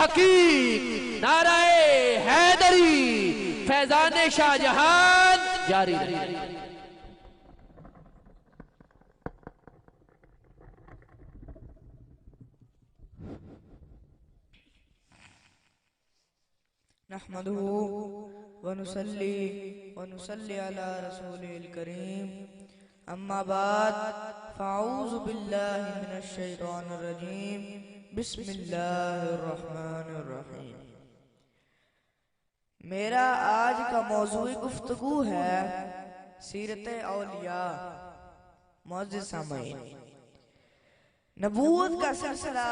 तहकीक, नाराए हैदरी, फैजान शाहजहान जारी रहे। नहमदुहु व नुसल्ली अला रसूलिल करीम, अम्मा बाद, फ़अऊज़ु बिल्लाहि मिनश शैतानिर रजीम, बिस्मिल्लाहिर रहमानिर रहीम। मेरा आज का मौज़ूई गुफ्तगू है सीरत औलिया। मुअज़्ज़िज़ सामईन, नबूवत का सिलसिला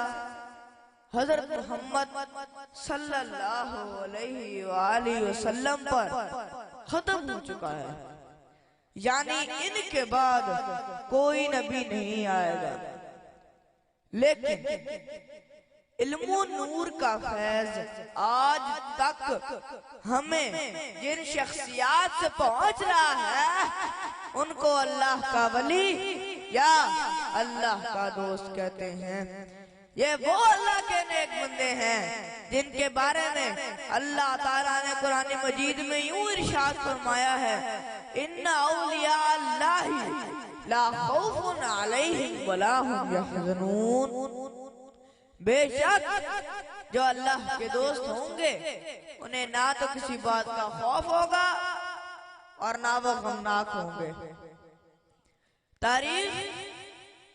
हज़रत मोहम्मद सल्लल्लाहु अलैहि वसल्लम पर खत्म हो चुका है, यानी इनके बाद कोई नबी नहीं आएगा। लेकिन इल्मो नूर का फैज आज तक हमें जिन शख्सियात से पहुंच रहा है, उनको अल्लाह का वली या अल्लाह का दोस्त कहते हैं। ये वो अल्लाह के नेक बंदे हैं जिनके बारे में अल्लाह ताला ने कुरान मजीद में यूं इरशाद फरमाया है, इन्ना औलिया अल्लाहि ला खौफुन अलैहिम वला हुम यहज़नून। बेशक जो अल्लाह के दोस्त होंगे उन्हें ना तो किसी बात का खौफ होगा और ना वो गमनाक होंगे। तारीफ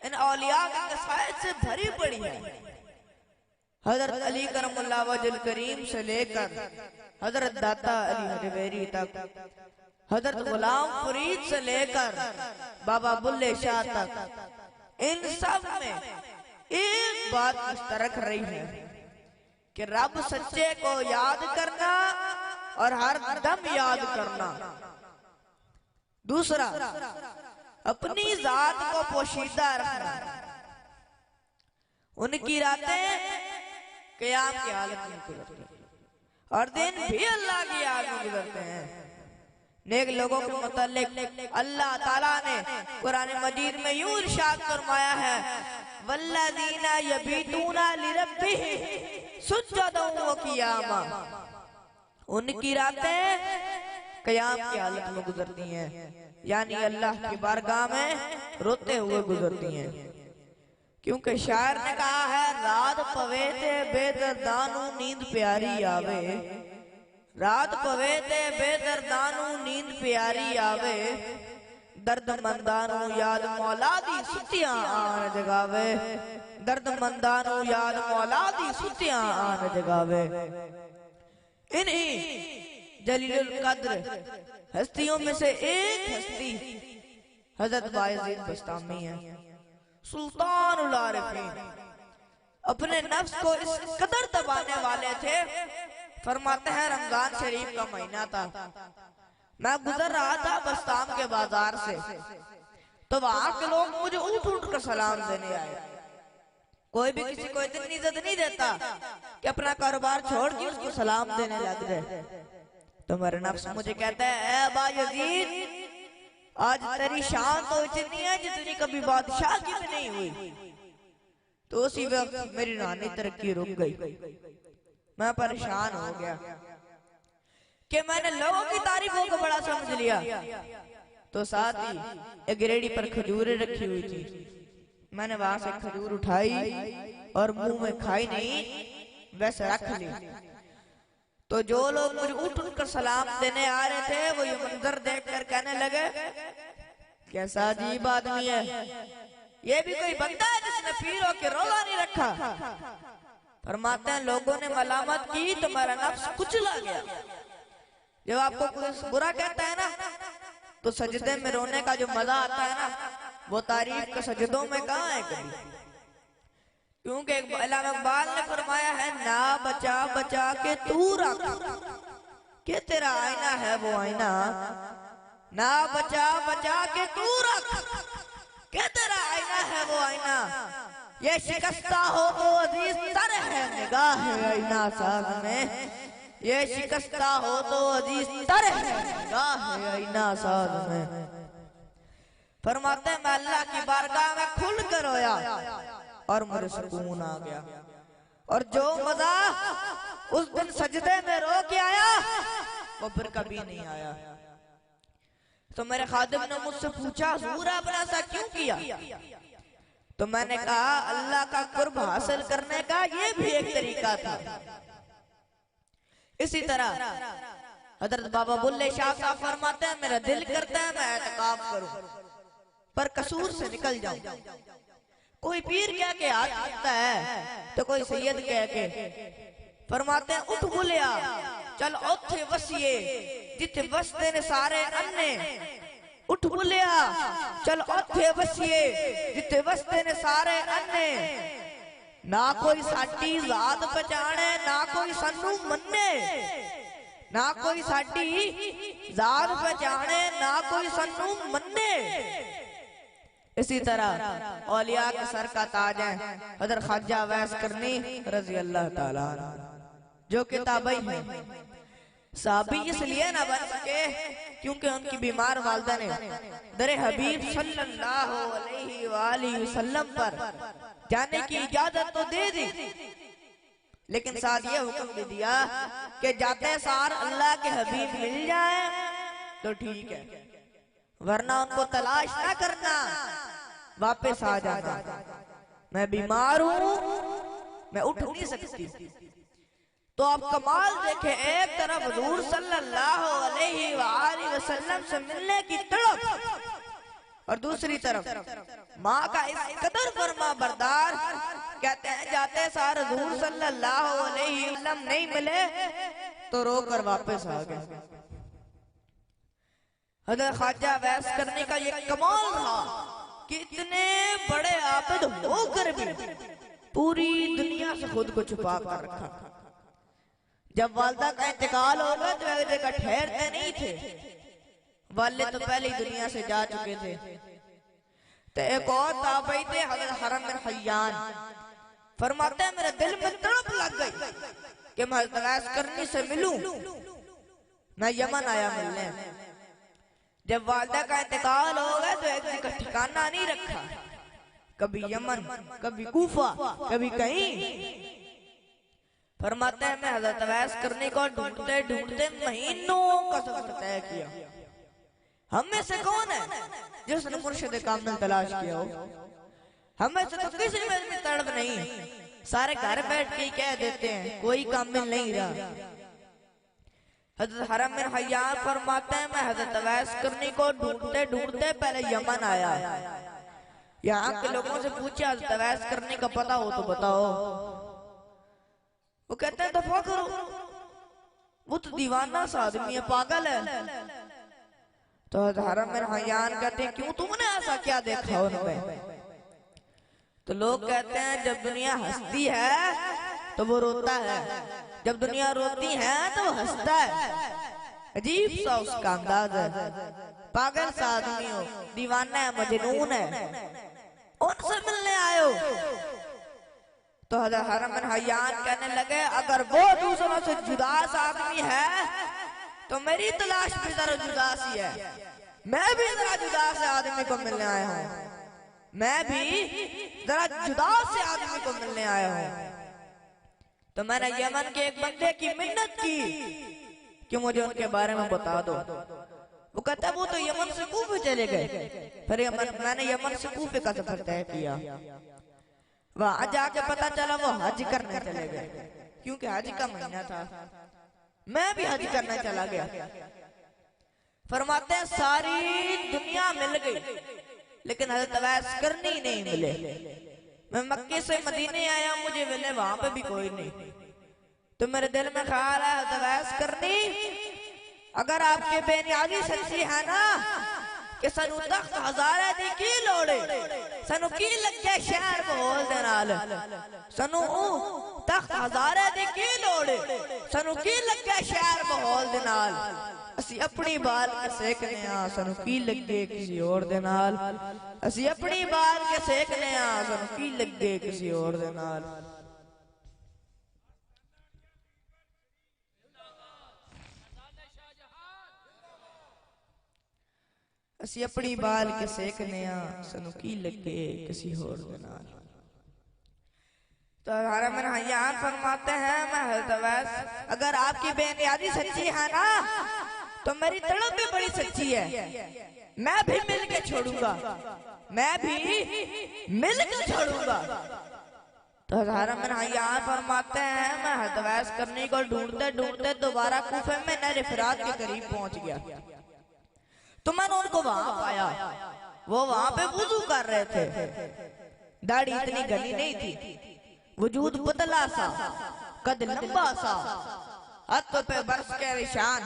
इन औलिया के कसायद से भरी पड़ी है। हजरत अली करमुल्लाह वजल करीम से लेकर हजरत दाता अली हजवेरी तक, हजरत गुलाम फरीद से लेकर बाबा बुल्ले शाह तक, इन सब में एक बात मुश्तरक रही है कि रब सच्चे को याद करना और हर दम याद करना। दूसरा, अपनी जात को पोशीदा रखना। उनकी रातें क़याम की हालत में गुजरती और दिन भी अल्लाह की याद में गुजरते हैं। नेक लोगों के मुताल्लिक अल्लाह ताला ने कुरान मजीद में यूं इरशाद फरमाया है, वल्लज़ीना यबीतूना लिरब्बिहिम सुज्जदन व क़ियामा। उनकी रातें क़याम की हालत में गुजरती हैं, यानी अल्लाह की बारगाह में रोते हुए गुजरती हैं। क्योंकि शायर ने कहा है, रात पवे ते बेदर्दानू नींद प्यारी आवे, रात पवे ते बेदर्दानू नींद प्यारी आवे, दर्द मंदानू याद मौला दी सुतियां आन जगावे, दर्द मंदानू याद मौला दी सुतियां आन जगावे। इन्हीं जलीलुल कद्र हस्तियों में से एक हस्ती हजरत बायज़ीद बस्तामी है, सुल्तानुल आरिफीन। अपने नफ्स को इस कदर दबाने वाले थे, फरमाते हैं रमजान शरीफ का महीना था, मैं गुजर रहा था बस्ताम के बाजार से, तो वहां के लोग मुझे उठ उठ कर सलाम देने आए। कोई भी किसी को इतनी इज्जत नहीं देता कि अपना कारोबार छोड़ के उसको सलाम देने लग जाए। तो मेरा नफ्स मुझे कहता है, ए बायज़ीद, आज तेरी शान तो इतनी है जितनी कभी बादशाह की भी नहीं हुई। तो उसी वक्त मेरी रूहानी तरक्की रुक गई। मैं परेशान हो गया कि मैंने लोगों की तारीफों को बड़ा समझ लिया। तो साथ ही एक रेडी पर खजूरें रखी हुई थी, मैंने वहां से खजूर उठाई और मुंह में खाई नहीं, वैसे रख ली। तो जो लोग मुझे उठ उठ कर सलाम देने आ रहे थे, वो ये मंजर देखकर कहने लगे, कैसा अजीब आदमी है, ये भी कोई बंदा है जिसने पीरों के रोजा नहीं रखा। फरमाते हैं, लोगों ने मलामत की तो मेरा नफ्स कुचला गया। जब आपको कोई बुरा कहता है ना, तो सजदे में रोने का जो मजा आता है ना, वो तारीफ के सजदों में कहाँ है कभी। क्योंकि अल्लामा इकबाल ने फरमाया है, ना बचा बचा के तू रख, के तेरा आईना है वो आईना, ना बचा बचा के तू रख, के तेरा आईना है वो आईना। ये शिकस्ता हो तो अजीज तर है निगाह आईना साज में, ये शिकस्ता हो तो अजीज तर है निगाह आईना साज में। फरमाते मैं अल्लाह की बारगाह में खुल कर रोया और मुझे सुकून आ गया। और जो मजा उस दिन सजदे में रो के आया वो फिर कभी नहीं आया। तो मेरे खादिम ने मुझसे पूछा हुजूर आपने ऐसा क्यों किया? तो मैंने कहा अल्लाह का कुर्ब हासिल करने का ये भी एक तरीका था। इसी तरह हजरत बाबा बुल्ले शाह साहब फरमाते हैं मेरा दिल करता है मैं एतकाफ करूं पर कसूर से निकल जाऊं। कोई पीर कह के हाथ रखता है तो कोई सैयद कह के फरमाते हैं उठ बुलिया चल औथे वसिए जिथे वसते ने सारे अन्ने। उठ बुलिया चल औथे वसिए जिथे वसते ने सारे अन्ने। ना कोई साडी जात पहचाने ना कोई सानू मन्ने। ना कोई साडी जात पहचाने ना कोई सानू मन्ने। इसी तरह औलिया के सर का ताज है हजरत ख्वाजा अवैस करनी रजी अल्लाह ताला जो किताबई है। साहबी इसलिए ना बन सके क्योंकि उनकी बीमार वालदा ने दरे हबीब सल्लल्लाहु अलैहि वसल्लम पर जाने की इजाजत तो दे दी लेकिन साथ ये हुक्म भी दिया कि जाते सार अल्लाह के हबीब मिल जाए तो ठीक है वरना उनको तलाश ना करना वापस आ जाना। मैं बीमार हूं मैं उठ नहीं सकती। तो आप कमाल देखे एक तरफ हुजूर सल्लल्लाहु अलैहि वसल्लम से मिलने की तड़प और दूसरी तरफ माँ का इस कदर फरमा बरदार कहते हैं जाते सार हुजूर सल्लल्लाहु अलैहि वसल्लम नहीं मिले तो रोकर वापस आ गए। हजरत ख्वाजा अवैस करने का ये कमाल था कि इतने बड़े आबिद होकर भी पूरी दुनिया से खुद को छुपा कर रखा। जब वालदा का इंतकाल होगा तो एक जगह ठहरते नहीं थे। वाले तो पहले ही दुनिया से जा चुके थे। तो एक और ताबई थे हजरत हरम बिन हय्यान फरमाते हैं मेरे दिल में तड़प लग गई कि मैं अवैस करनी से मिलूं। मैं यमन आया मिलने। जब वालदा का इंतकाल हो गया तो एक जगह ठिकाना नहीं रखा कभी यमन कभी कूफा कभी कहीं। फरमाते हैं मैं हजरत अवैस करने को ढूंढते ढूंढते महीनों का सफर तय किया। हम में से कौन है जिसने मुर्शिद कामिल तलाश किया हो? हमें से तो किसी में भी तड़प नहीं। सारे घर बैठ के कह देते हैं कोई कामिल नहीं रहा। हजरत हरम बिन हय्यान फरमाते हैं मैं हजरत अवैस करनी को ढूंढते ढूंढते पहले यमन आया। यहाँ के लोगों से पूछा हजरत अवैस करने का पता हो तो बताओ। वो कहते हैं दफा करो वो तो दीवाना सा आदमी है पागल है। तो हजरत हरम बिन हय्यान कहते हैं क्यों तुमने ऐसा क्या देखा उनमें? तो लोग कहते हैं जब दुनिया हंसती है तो वो रोता है जब दुनिया रोती है तो वो हंसता है। अजीब सा उसका अंदाज है। पागल सा आदमी हो दीवाना है मजनून है उनसे मिलने आयो। तो हजरत हरम बिन हय्यान कहने लगे अगर वो दूसरों से जुदा सा आदमी है तो मेरी तलाश भी जरा जुदा सी है। मैं भी जरा जुदा से आदमी को मिलने आया हूँ। मैं भी जरा जुदा से आदमी को मिलने आया हूँ। तो मैंने यमन के एक बंदे की मिन्नत की कि मुझे उनके बारे में बता दो। वो कहता वो तो यमन से कूफे चले गए। फिर मैंने यमन से कूफे का सफर तय किया। वहां जाके पता चला वो हज करने चले गए क्योंकि हज का महीना था। मैं भी हज करने चला गया। फरमाते हैं सारी दुनिया मिल गई लेकिन हजरत अवैस करनी नहीं मिले। मैं मक्के से मदीने आया मुझे मिले वहां पे भी कोई नहीं। तो मेरे दिल में ख्याल है हजरत अवैस करनी अगर आपके बेनियाजी सच्ची है ना कि सानू तख्त हजारे दी की लोड़े सानू की लगे शहर बोल दे नाल सानू तख्त हजारे दी की लोड़े सानू की लगे शहर बोल दे नाल असी अपनी बाल के सेकने आ सानू की लगे किसी और दे नाल असी अपनी बाल के सेकने आ सानू की लगे किसी और दे नाल। असी अपनी बाल के सेकने आ सानू की लगे किसी होर दे नाल। तो हमारा मेरा हयान फरमाते हैं, मैं हज़रत अवैस, अगर आपकी बेनियाजी सच्ची है ना तो मेरी तड़प भी बड़ी सच्ची है। मैं भी मिल के छोड़ूंगा, मैं भी मिल के छोड़ूंगा। तो हज़ारा मेरा हयान फरमाते हैं, मैं हज़रत अवैस करनी को ढूंढते ढूंढते दोबारा कूफे में नहर फिरात के करीब पहुंच गया। तो मैंने उनको वहां पाया, वो वहां पे वुजू कर रहे थे। दाढ़ी इतनी घनी नहीं थी, वजूद पतला सा, कद लंबा सा, हाथों पे बर्फ के निशान।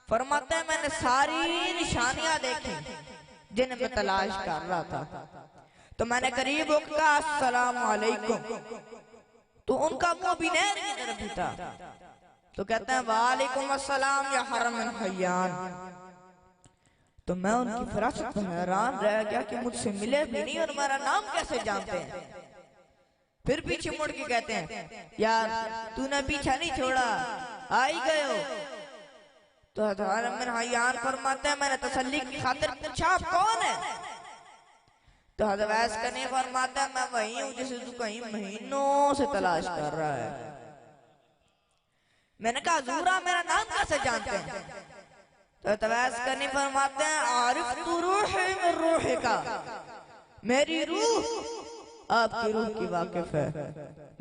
फरमाते हैं मैंने सारी निशानियां देखी जिन्हें मैं तलाश कर रहा था। तो मैंने करीब कहा अस्सलाम वालेकुम, तो उनका मुंह भी नहर की तरफ ही था। तो कहते हैं वालेकुम अस्सलाम या हरमन हयान। तो मैं उनकी फरासत पर हैरान रह गया कि मुझसे मिले भी नहीं और मेरा नाम कैसे जानते हैं। फिर पीछे मुड़ के कहते हैं यार तूने पीछा नहीं छोड़ा, आ ही गए हो। तो हज़रत हयान फरमाते हैं मैंने तसल्ली की खातिर पूछा आप कौन है। तो हज़रत अवैस करनी फरमाता है मैं वही हूँ जिसे तू कहीं महीनों से तलाश कर रहा है। मैंने कहा ज़ूरा मेरा नाम कैसे जानते हैं। तो तवैस करनी फरमाते हैं आरिफ तू रूह में रूह का, मेरी रूह आपकी रूह की वाकिफ है,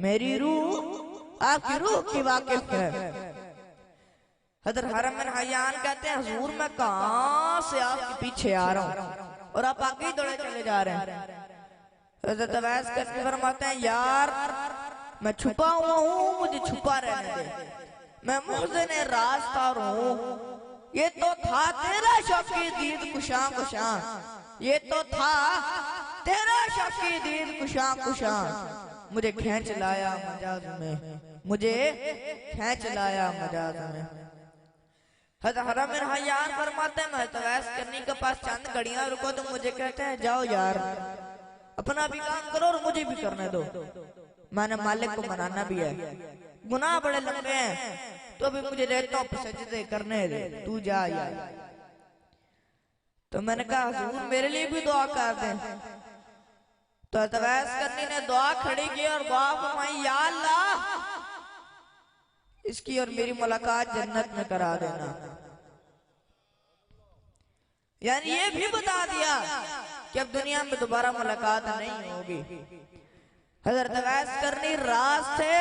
मेरी रूह आपकी रूह की वाकिफ है। हज़रत हरम बिन हयान कहते हैं हुजूर मैं कहां से आपके पीछे आ रहा हूँ और आप आगे ही दौड़े चले जा रहे हैं। हज़रत अवैस करनी फरमाते हैं यार मैं छुपा हुआ हूँ, मुझे छुपा रहने दे, मैं मुहज़िन रास्तार हूँ। ये तो था तेरा शौकी दीद कुशां कुशां, ये तो था तेरा शौकी दीद कुशां कुशां। मुझे खींच लाया मजाज में, मुझे खींच लाया मजाज में। हज़रत हरम बिन हयान फरमाते हैं मैं तवैस करनी के पास चंद घड़ियां रुको तो मुझे कहते हैं जाओ यार अपना भी काम करो और मुझे भी करने दो, मैंने मालिक को मनाना भी है, गुनाह बड़े लंबे हैं तो भी मुझे रेतों पे सजदे करने दे, तू जा यार। तो मैंने कहा हुजूर मेरे लिए भी दुआ कर दें। तो तवैस करनी ने दुआ खड़ी की और दुआ फरमाई या अल्लाह इसकी और मेरी मुलाकात जन्नत में करा देना। यानी ये भी बता दिया कि अब दुनिया में दोबारा मुलाकात नहीं होगी। हज़रत अवैस करनी राज थे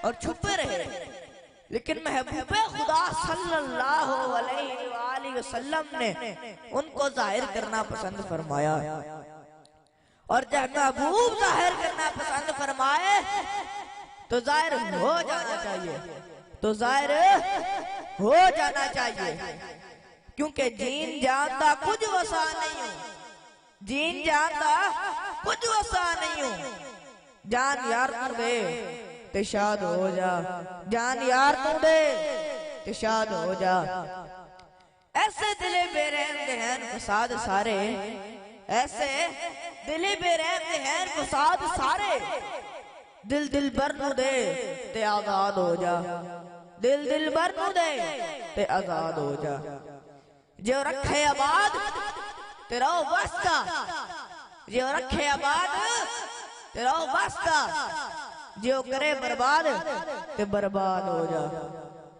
और छुपे रहे, लेकिन महबूबे खुदा सल्लल्लाहु अलैहि वसल्लम ने उनको जाहिर करना पसंद फरमाया। और जब महबूब जाहिर करना पसंद फरमाए तो जाहिर हो जाना चाहिए, तो जाहिर हो जाना चाहिए, क्योंकि जीन जानता कुछ वसा नहीं हूं, जीन जानता कुछ वसा नहीं हूं। जान यार तू दे ते शाद हो जा, जान यार तू दे ते शाद हो जा। ऐसे दिले बेरहम दे हैं फसाद सारे, ऐसे दिले बेरहम दे हैं फसाद सारे। दिल दिल भर नू दे ते आजाद हो जा, दिल दिल भर नू दे ते आजाद हो जा। जो रखे आबाद तेरा वास्ता, जो रखे आबाद तेरा वास्ता, जो करे बर्बाद ते बर्बाद हो जा,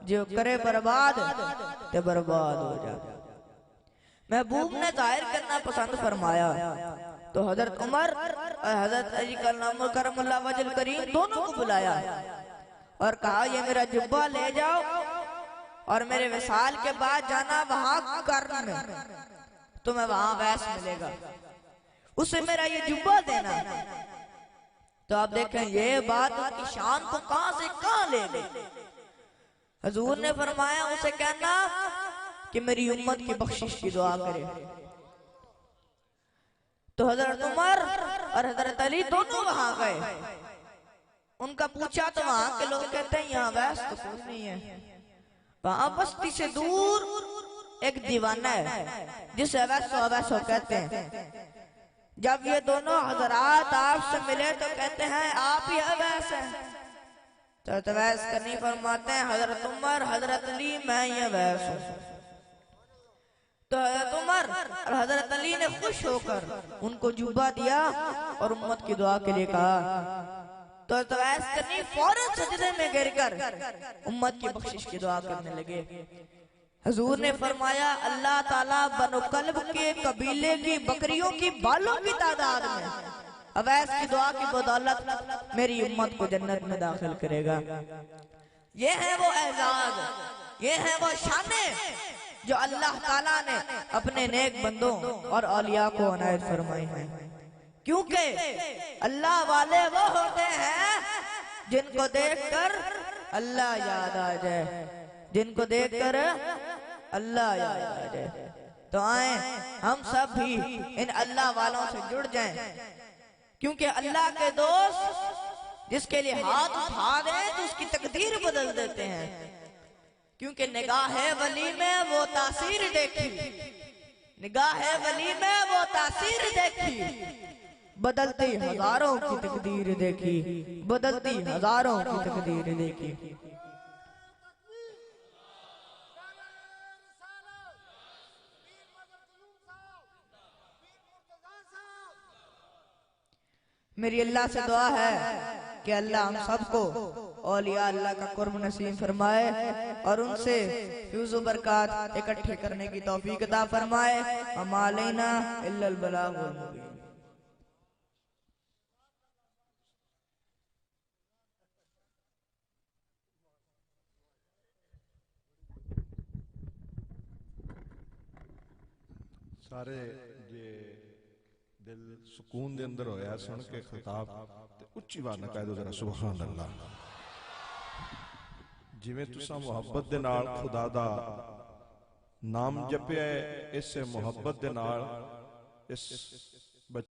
जो करे बर्बाद ते बर्बाद हो जा। महबूब ने जाहिर करना पसंद फरमाया तो हजरत उमर और हजरत अली करमुल्लाह वजल करीम दोनों को बुलाया और कहा ये मेरा जुब्बा ले जाओ और मेरे विसाल के बाद जाना वहां कर्न में, तुम्हें वहां वैस मिलेगा, उसे मेरा ये जुब्बा देना। तो आप देखें ये बात उनकी शान को कहां से कहां ले गई। हजूर ने फरमाया उसे कहना कि मेरी उम्मत की बख्शिश की दुआ करे। तो हजरत उमर और हजरत अली दोनों वहां गए, उनका पूछा तो वहां के लोग कहते हैं यहाँ वैस तो कुछ नहीं है। वहां बस्ती से दूर एक दीवाना है जिसे वैसो कहते हैं। जब ये दोनों हजरात आपसे मिले तो कहते हैं आप ही अवैस हैं। तो वैस करनी फरमाते हैं हजरत उमर हजरत अली मैं ये वैस हूं। तो हजरत उमर और हजरत अली ने खुश होकर उनको जुब्बा दिया और उम्मत की दुआ के लिए कहा। तो तवैस करनी फौरन सजदे में गिरकर उम्मत की बख्शिश की दुआ करने लगे। हुजूर ने फरमाया अल्लाह ताला बनो कल्ब के कबीले की बकरियों की बालों की तादाद में अवैस की दुआ की बदौलत मेरी उम्मत को जन्नत में दाखिल करेगा। ये है वो एजाज, ये है वो शाने जो अल्लाह ताला ने अपने नेक बंदों और औलिया को अनायत फरमाई है। क्योंकि अल्लाह वाले वो होते हैं जिनको देखकर अल्लाह याद आ जाए, जिनको देखकर अल्लाह याद आ जाए। तो आए हम सब भी इन अल्लाह वालों से जुड़ जाएं, क्योंकि अल्लाह के दोस्त जिसके लिए हाथ उठा दे तो उसकी तकदीर बदल देते हैं। क्योंकि निगाह वली में वो तासीर देखी, निगाह वली में वो तासीर देखी, बदलती हजारों की तकदीर देखी, बदलती हजारों की तकदीर देखी। मेरी अल्लाह से दुआ है कि अल्लाह हम सबको औलिया अल्लाह का कुर्ब नसीब फरमाए और उनसे फ्यूज़ बरकत इकट्ठे करने की तौफीक अता फरमाए। वमा अलैना इल्लल बलागुल मुबीन। सारे जे दिल सुकून दे अंदर होया सुन के खिताब ते उच्ची बात ना कह दो जरा सुभान अल्लाह। जिवें तुसा मुहब्बत दे नाल खुदा दा नाम जपिया है, इस मुहब्बत दे नाल इस